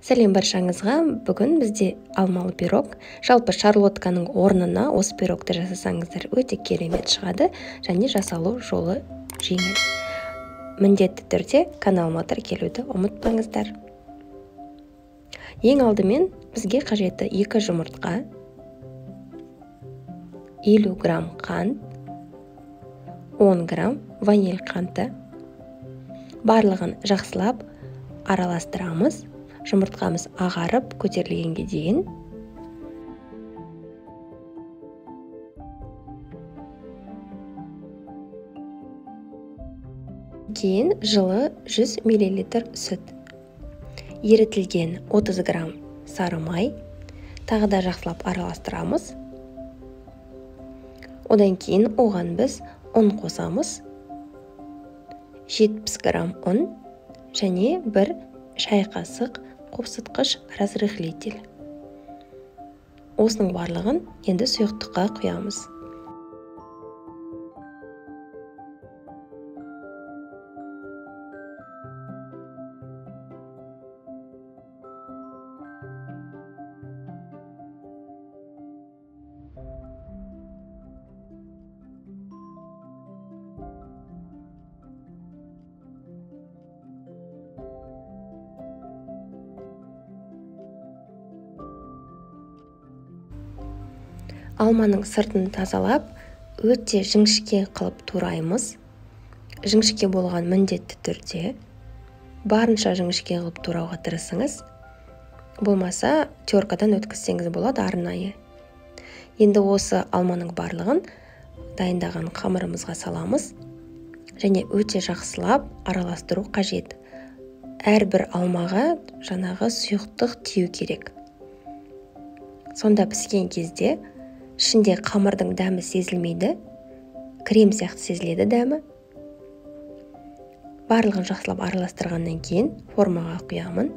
Сәлем баршаңызға. Бүгін бізде алмалы пирог. Жалпы шарлотканың орнына осы пирогты жасасаңыздар өте керемет шығады және жасалу жолы жеңіл. Міндетті түрде каналыма тіркелуді ұмытпаңыздар. Ең алдымен бізге қажетті 2 жұмыртқа, 50 грамм қант, 10 грамм ваниль қанты. Барлығын жақсылап араластырамыз. Жұмыртқамыз ағарып көтерілгенге дейін. Кейін жылы 100 мл сүт. Ерітілген 30 грамм сары май. Тағы да жақсылап араластырамыз. Одан кейін оған біз ұн қосамыз. 70 грамм ұн және 1 шай қасық қопсытқыш разрыхлитель. Осының барлығын енді сұйықтыққа құямыз. Алманың сыртын тазалап, өте жіңішке қылып тураймыз. Жіңішке болған міндетті түрде. Барынша жіңішке қылып турауға тырысыңыз. Болмаса, теркадан өткізсеңіз болады арнайы. Енді осы алманың барлығын дайындаған қамырымызға саламыз. Және өте жақсылап араластыру қажет. Әрбір алмаға жаңағы сұйықтық тию керек. Сонда піскен кезде ішінде қамырдың дәмі сезілмейді, крем сияқты сезіледі дәмі. Барлығын жақсылап араластырғаннан кейін формаға құямын.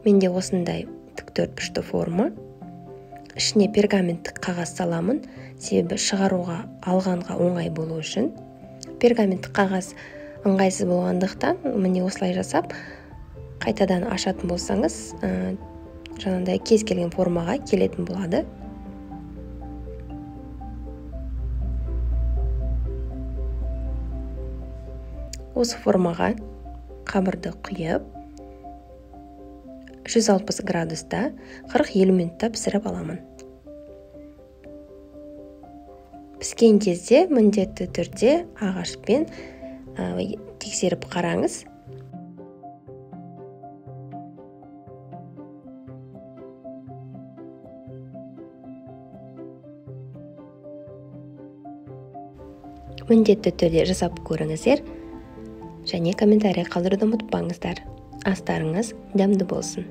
Менде осындай тіктөртбұрышты форма. Ішіне пергаменттік қағаз саламын, себебі шығаруға алғанға оңай болу үшін. Пергаменттік қағаз ыңғайсыз болғандықтан, міне осылай жасап, қайтадан ашатын болсаңыз, жаңағыдай кез келген формаға келетін болады. Осы формаға қамырды құйып, 160 градуста 40-50 минутта пісіріп аламын. Піскен кезде міндетті түрде ағашпен тексеріп қараңыз. Міндетті түрде жасап көріңіздер. Және комментарий қалдыруды ұмытпаңыздар. Астарыңыз дәмді болсын.